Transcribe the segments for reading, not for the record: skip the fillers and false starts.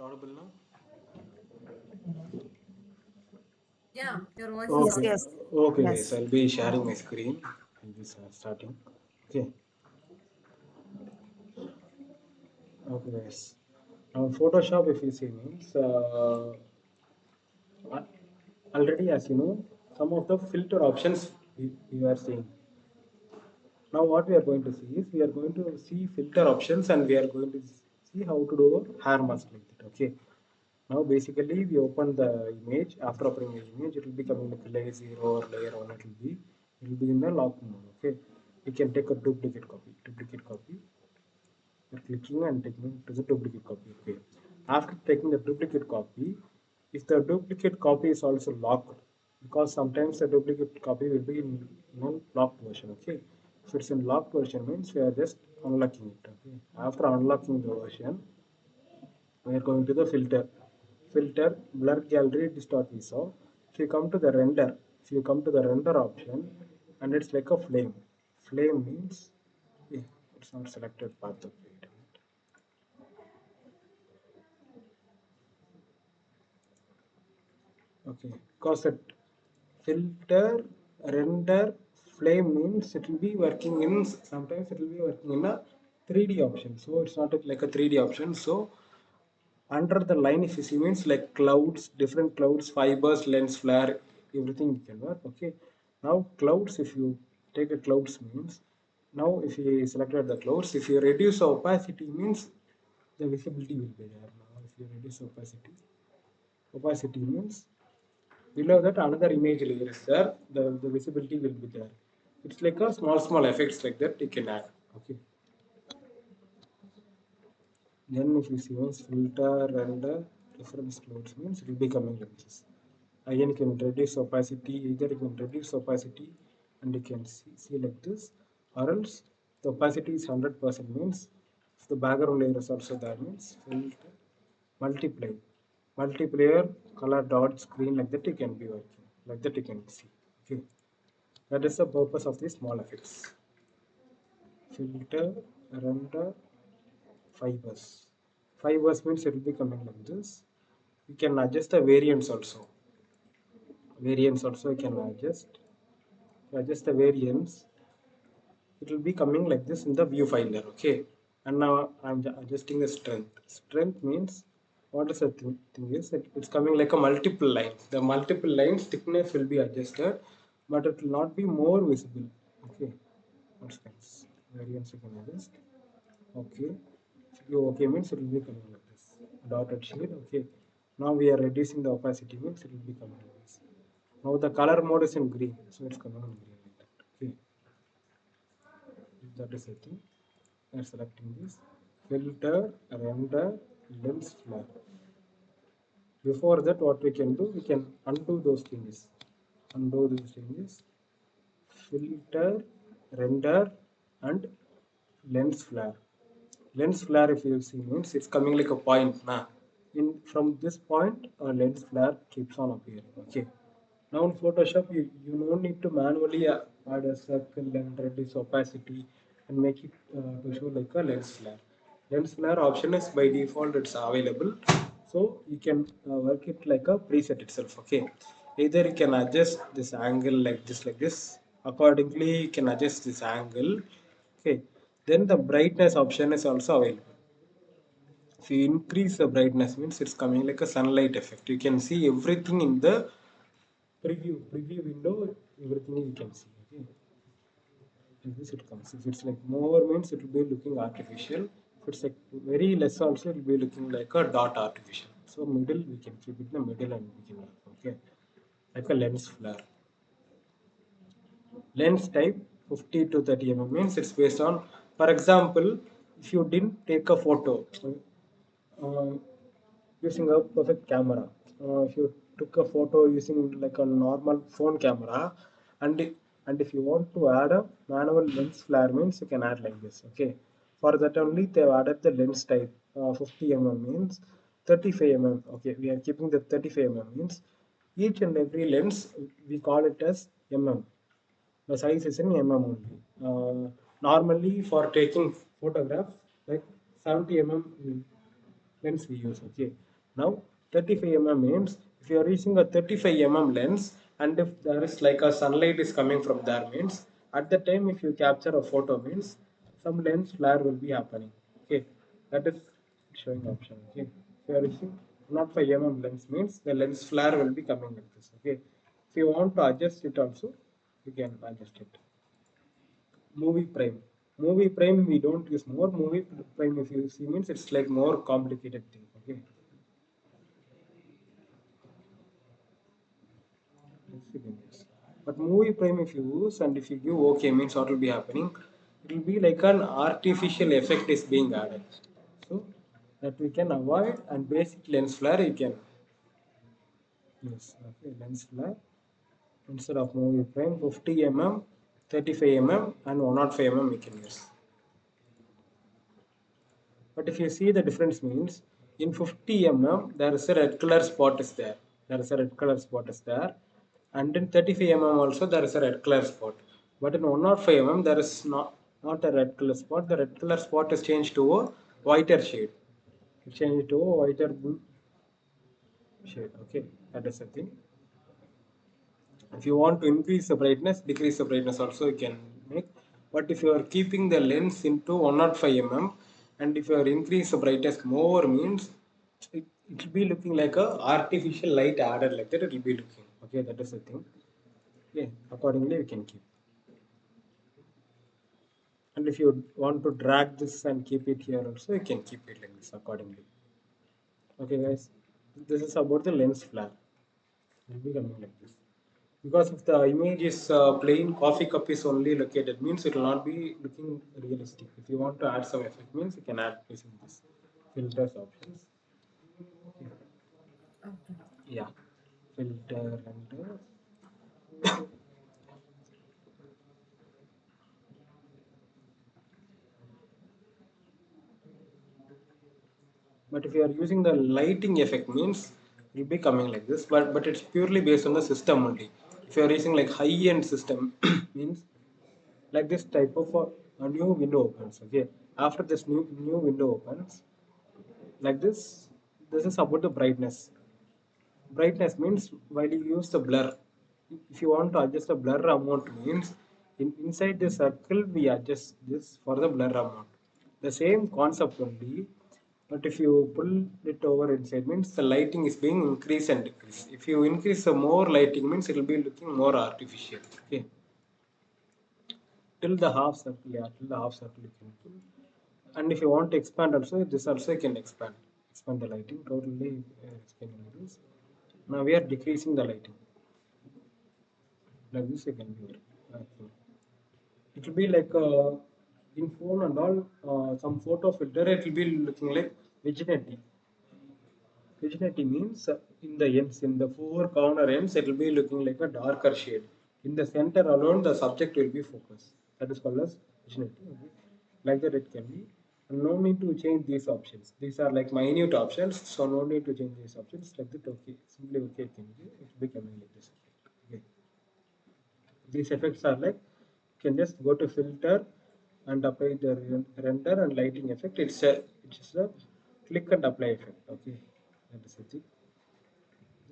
audible now? Yeah, your voice is Yes, Okay, audible. yes, okay, guys. yes. I'll be sharing my screen. I'll be starting. Okay, okay, guys. Now, Photoshop, if you see, means uh, already, as you know, some of the filter options we are seeing. Now, what we are going to see is we are going to see filter options and we are going to see how to do a hair mask like that. Okay. Now basically we open the image. After opening the image, it will be coming like layer 0 or layer 1. It will be in the lock mode. Okay. We can take a duplicate copy. Duplicate copy. You're clicking and taking to the duplicate copy. Okay. After taking the duplicate copy, if the duplicate copy is also locked, because sometimes the duplicate copy will be in locked version. Okay. If it's in locked version means we are just unlocking it. Okay. After unlocking the version, we are going to the filter blur gallery distort we saw. If you come to the render, if you come to the render option, and it's like a flame means it's not selected path of it. Okay, because that filter render flame means it will be working in, sometimes it will be working in a 3D option, so it's not like a 3D option. So under the line if you see means like clouds, different clouds, fibers, lens flare, everything you can work. Okay, now clouds, if you take a clouds means, now if you selected the clouds, if you reduce the opacity means the visibility will be there. Now if you reduce opacity means below that another image layer is there, the visibility will be there. It's like a small effects like that you can add. Okay, then if you see means filter and reference clouds means it will be coming like this. Again, you can reduce opacity, either you can reduce opacity and you can see like this, or else the opacity is 100% means if the background layer is also there means filter, multiply, multiplayer, color dot screen like that you can be working, like that you can see. Okay, that is the purpose of these small effects. Filter, render, fibers. Fibers means it will be coming like this. You can adjust the variants also. Variants also you can adjust the variance. It will be coming like this in the viewfinder. Okay, and now I'm adjusting the strength means what is the thing is that it's coming like a multiple lines. The multiple lines thickness will be adjusted, but it will not be more visible. Okay, what kinds variance you can adjust. Okay, if you okay means it will be coming like this dotted shade. Okay, now we are reducing the opacity means it will be coming like this. Now the color mode is in green, so it's coming in green like that. Okay, that is the thing. We are selecting this filter, render, lens flare. Before that, what we can do, we can undo those changes. Undo those changes. Filter, render, and lens flare. Lens flare, if you see, means it's coming like a point. Nah. In from this point, a lens flare keeps on appearing. Okay. Now in Photoshop, you don't need to manually add a circle and reduce opacity and make it to show like a lens flare. Lens flare option is by default it's available, so you can work it like a preset itself. Okay, either you can adjust this angle like this. Accordingly, you can adjust this angle. Okay, then the brightness option is also available. If you increase the brightness means it's coming like a sunlight effect. You can see everything in the preview window, everything you can see. Okay, like this it comes. If it's like more means it will be looking artificial. If it's like very less also it will be looking like a dot artificial. So middle we can keep it in the middle and we can work. Okay, like a lens flare. Lens type 50 to 30 mm means it's based on, for example, if you didn't take a photo uh, using a perfect camera. If you took a photo using like a normal phone camera, and and if you want to add a manual lens flare means you can add like this. Okay, for that only they have added the lens type 50 mm means 35 mm. Okay, we are keeping the 35 mm means each and every lens we call it as mm. The size is in mm only. Normally for taking photographs like 70 mm lens we use. Okay. Now 35 mm means if you are using a 35 mm lens and if there is like a sunlight is coming from there means at the time if you capture a photo means some lens flare will be happening. Okay. That is showing option. Okay. If you are using not 5 mm lens means the lens flare will be coming like this. Okay. If you want to adjust it also, you can adjust it. Movie prime. Movie prime we don't use more. Movie prime if you see means it's like more complicated thing. Okay. Yes, you can use. But movie prime if you use and if you give okay means what will be happening? It will be like an artificial effect is being added. So that we can avoid and basic lens flare you can use. Okay, lens flare instead of movie prime 50 mm, 35 mm and 105 mm we can use. But if you see the difference means in 50 mm there is a red color spot is there. There is a red color spot is there. And in 35 mm also there is a red color spot. But in 105 mm there is not a red color spot. The red color spot is changed to a whiter shade. It changed to a whiter blue shade. Okay, that is the thing. If you want to increase the brightness, decrease the brightness also you can make. But if you are keeping the lens into 105 mm and if you are increase the brightness more means it will be looking like a artificial light added like that it will be looking. Okay, that is the thing. Okay, accordingly we can keep. And if you want to drag this and keep it here also, you can keep it like this accordingly. Okay, guys, this is about the lens flare. It will be coming like this. Because if the image is plain coffee cup is only located means it will not be looking realistic. If you want to add some effect means you can add using this filters options. Okay. Yeah, filter and but if you are using the lighting effect means it will be coming like this. But it's purely based on the system only. If you are using like high end system means like this type of a new window opens. Okay, after this new window opens like this is about the brightness. Brightness means while you use the blur, if you want to adjust the blur amount means inside the circle we adjust this for the blur amount. The same concept only, but if you pull it over inside means the lighting is being increased and decreased. If you increase the more lighting means it will be looking more artificial. Okay, till the half circle, yeah, till the half circle you can pull. And if you want to expand also, this also you can expand the lighting totally. Expanding this. Now we are decreasing the lighting like this. You can do it. It will be like in phone and all some photo filter. It will be looking like vigilante. Vigilante means in the ends, in the four corner ends, it will be looking like a darker shade. In the center alone, the subject will be focused. That is called as vigilante. Okay. Like that it can be. And no need to change these options. These are like minute options, so no need to change these options. Like that, okay. Simply okay can be. It will be coming like this. Okay. These effects are like you can just go to filter and apply the render and lighting effect. It's a click and apply effect. Okay, that is it.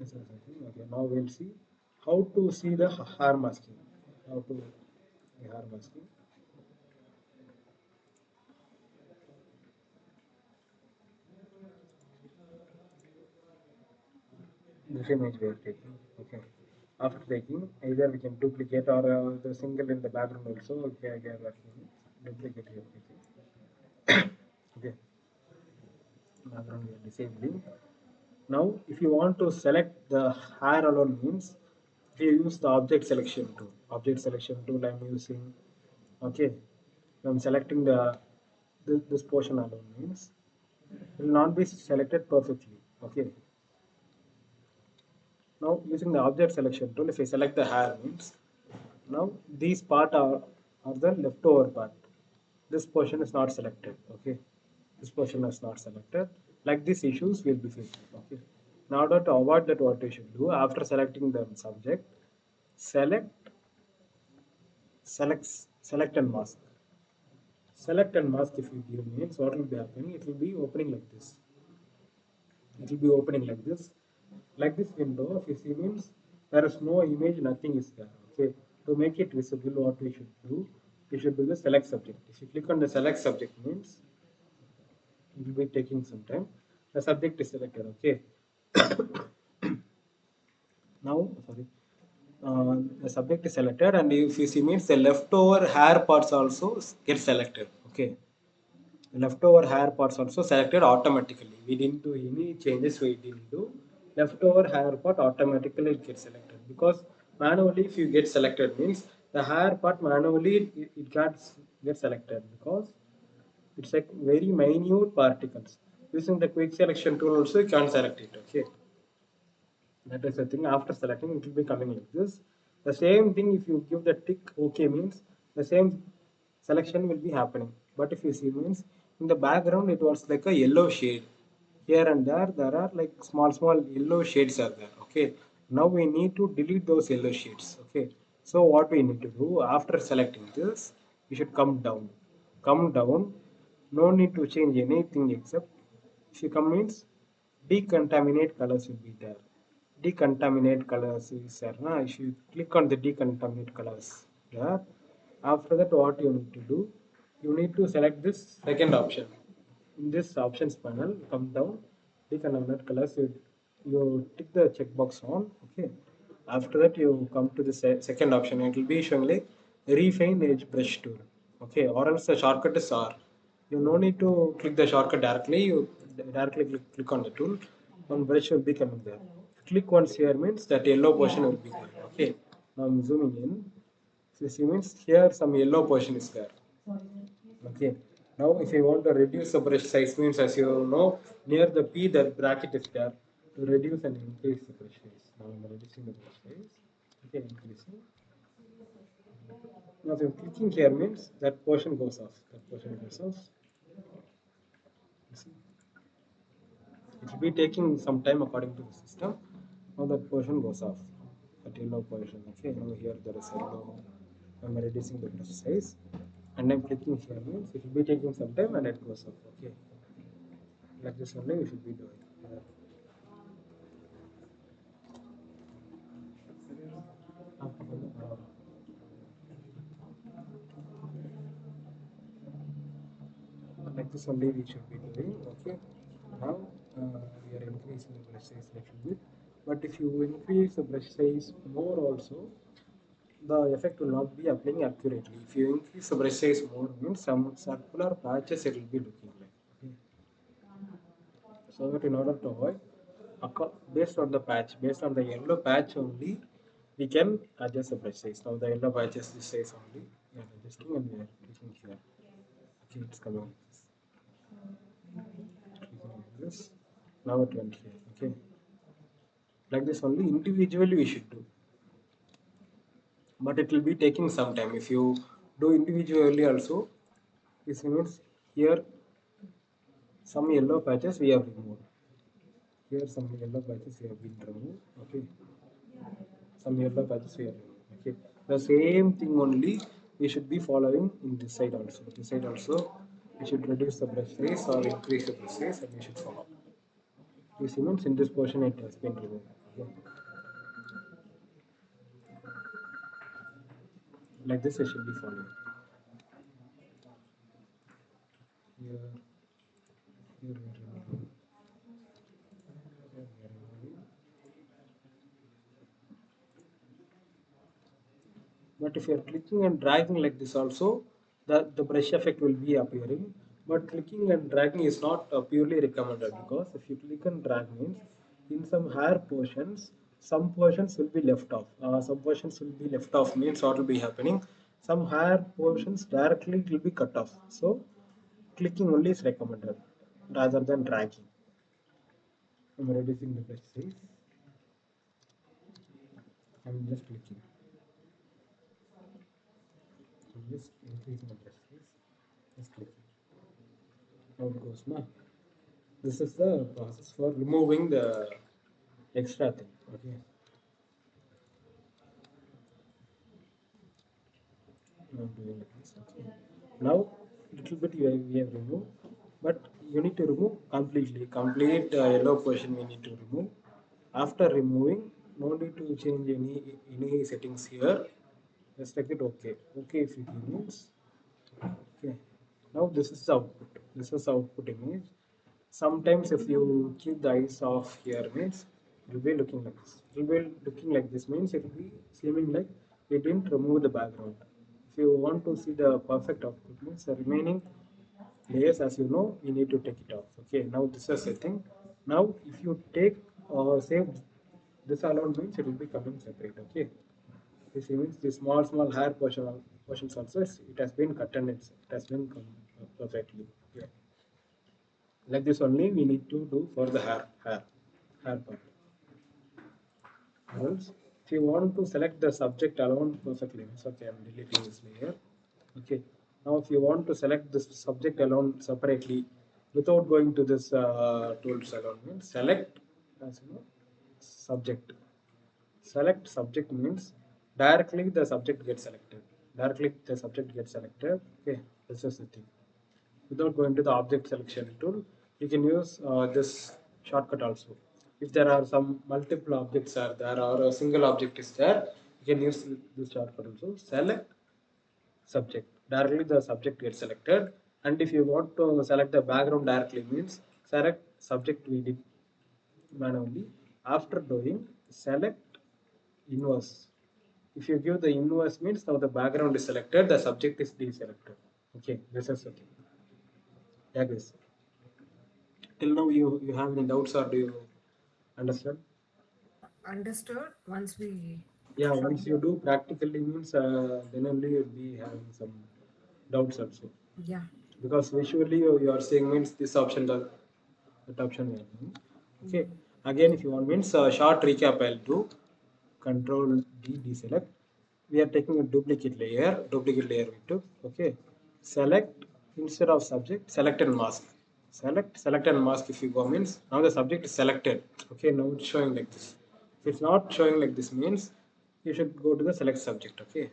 This is the thing. Okay, now we'll see how to see the hair masking. How to the hair masking. This image we are taking. Okay. After taking, either we can duplicate or the single in the background also. Okay, again duplicate here. Okay. Background we are disabling. Now, if you want to select the hair alone means, if you use the object selection tool I'm using, okay, I'm selecting this portion alone means, it will not be selected perfectly, okay. Now, using the object selection tool, if I select the hair means, now these are the leftover part. This portion is not selected, okay. This portion is not selected. Like these issues will be fixed, okay. In order to avoid that, what you should do after selecting the subject, select, select and mask. Select and mask if you give means what will be happening? It will be opening like this. it will be opening like this. Like this window, if you see means there is no image, nothing is there. Okay, to make it visible, what we should do? We should do the select subject. If you click on the select subject means it will be taking some time. The subject is selected. Okay, now sorry, the subject is selected, and if you see means the leftover hair parts also get selected. Okay, the leftover hair parts also selected automatically. We didn't do any changes. We didn't do. Leftover hair part automatically gets selected because manually if you get selected means the hair part manually it gets selected because it's like very minute particles. Using the quick selection tool also you can select it. Okay, that is the thing. After selecting, it will be coming like this. The same thing, if you give the tick OK means the same selection will be happening. But if you see means in the background, it was like a yellow shade. Here and there are like small yellow shades are there. Okay. Now we need to delete those yellow shades. Okay. So what we need to do after selecting this, we should come down. Come down. No need to change anything except if you come means decontaminate colors will be there. Decontaminate colors is there. Na? If you click on the decontaminate colors there, after that what you need to do, you need to select this second option. In this options panel, come down, decontaminate colors, you tick the checkbox on, okay. After that you come to the second option, it will be showing like refine edge brush tool, okay, or else the shortcut is R. You no need to click the shortcut directly, you directly click on the tool, one brush will be coming there. Click once here means that yellow portion will be there. Okay. Now I'm zooming in. So you see means here some yellow portion is there. Okay. Now if you want to reduce the brush size means as you know near the P the bracket is there to reduce and increase the brush size. Now I'm reducing the brush size. Okay, increasing. Now if I'm clicking here means that portion goes off. That portion goes off. You see? It will be taking some time according to the system. Now that portion goes off. That yellow portion. Okay, now here there is yellow. I'm reducing the brush size. And I'm clicking here means it will be taking some time and it goes off. Okay. Like this only we should be doing. Like this only we should be doing. Okay. Now we are increasing the brush size a little bit. But if you increase the brush size more also, the effect will not be applying accurately. If you increase the brush size more, means some circular patches it will be looking like. Okay. So that in order to avoid, based on the patch, based on the yellow patch only, we can adjust the brush size. Now the yellow patch is this size only. We are adjusting and we are clicking here. Okay, it's coming like this. Clicking like this. Now it went here. Okay. Like this only individually we should do. But it will be taking some time. If you do individually also, this means here some yellow patches we have removed. Here some yellow patches we have been removed. Okay. Some yellow patches we have removed. Okay. The same thing only we should be following in this side also. This side also we should reduce the brush size or increase the brush size and we should follow. This means in this portion it has been removed. Okay. Like this I should be following. Here, here we are removing. Here we are removing. But if you are clicking and dragging like this also, the brush effect will be appearing. But clicking and dragging is not purely recommended because if you click and drag means in some hair portions, some portions will be left off. Some portions will be left off means what will be happening? Some hair portions directly will be cut off. So clicking only is recommended rather than dragging. I'm reducing the brush size. I'm just clicking. I'm just increasing the brush size. Just clicking. How it goes now. This is the process for removing the extra thing. Okay. Now I'm doing like this. Okay. Now little bit we have removed, but you need to remove completely. Complete yellow portion we need to remove. After removing, no need to change any settings here. Just like it okay. Okay if it means okay. Now this is the output. This is the output image. Sometimes if you keep the eyes off here means it will be looking like this. It will be looking like this means it will be seeming like we didn't remove the background. If you want to see the perfect output means the remaining layers as you know you need to take it off. Okay, now this is a thing. Now if you take or save this alone means it will be coming separate. Okay, this means the small hair portions also it has been cut and it has been come perfectly. Yeah. Like this only we need to do for the hair part. Or else, if you want to select the subject alone perfectly, it's okay. I'm deleting this layer. Okay. Now, if you want to select this subject alone separately, without going to this tools alone, means select as you know subject. Select subject means directly the subject gets selected. Directly the subject gets selected. Okay, this is the thing. Without going to the object selection tool, you can use this shortcut also. If there are some multiple objects are there or a single object is there, you can use this shortcut also. Select subject. Directly the subject gets selected. And if you want to select the background directly means select subject we did manually. After doing select inverse. If you give the inverse means now the background is selected, the subject is deselected. Okay, this is the thing. Yeah, guys. Till now, you have any doubts or do you understand? Understood. Once we Yeah, should once you do. do practically means then only you'll be having some doubts also. Yeah. Because visually you are saying means this option that option will be. Okay. Mm. Again, if you want means short recap, I'll do Control D deselect. We are taking a duplicate layer we took. Okay. Select instead of subject, select and mask. Select and mask if you go means now the subject is selected. Okay, now it's showing like this. If it's not showing like this means you should go to the select subject. Okay.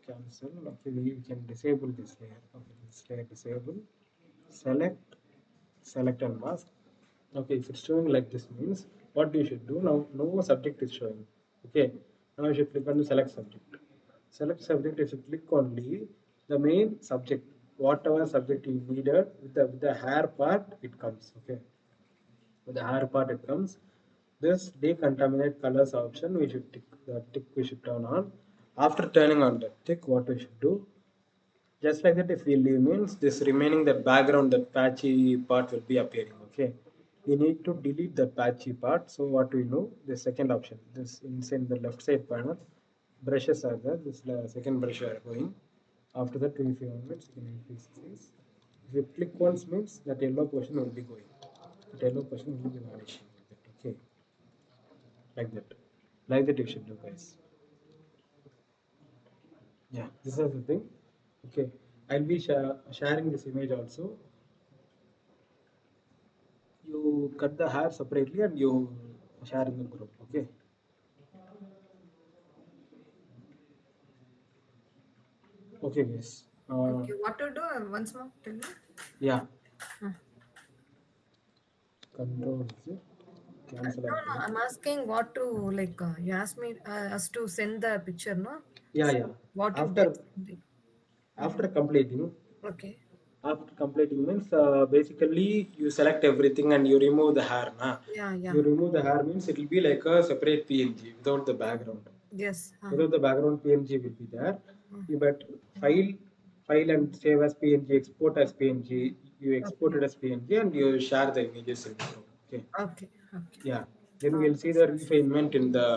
Cancel. Okay, we can disable this layer. Okay, this layer disable. Select, select and mask. Okay, if it's showing like this means what you should do now? No subject is showing. Okay, now you should click on the select subject. Select subject. If you click only the main subject, whatever subject you needed with the hair part, it comes. Okay, with the hair part it comes. This decontaminate colors option we should tick the tick we should turn on. After turning on the tick, what we should do? Just like that, if we leave means this remaining that background, that patchy part will be appearing. Okay, we need to delete the patchy part. So what we know, the second option, this inside the left side panel, brushes are there. This second brush are going. After that, if you want means you can increase this. If you click once means that yellow portion will be going. That yellow portion will be vanishing. Okay, like that you should do, guys. Yeah, this is the thing. Okay, I'll be sharing this image also. You cut the hair separately and you share in the group. Okay. Okay, guys. Okay. What to do? Once more, tell me. Yeah. Hmm. Control Z. Cancel No, and no. delete. I'm asking what to like. You asked me us to send the picture, no? Yeah, yeah. What you did. After Mm-hmm. after completing, Okay. after completing means basically you select everything and you remove the hair. Nah. Yeah, yeah. You remove the hair means it will be like a separate PNG without the background. Yes. Without the background PNG will be there. Mm. You but file file and save as PNG, export as PNG. You export Okay. it as PNG and you share the images in the group. Okay. Okay. Okay. Yeah. Then we'll Okay. see the Sure. refinement in the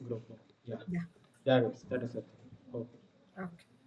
group. Yeah. Yeah. Yeah, guys. That is it. Okay. Okay.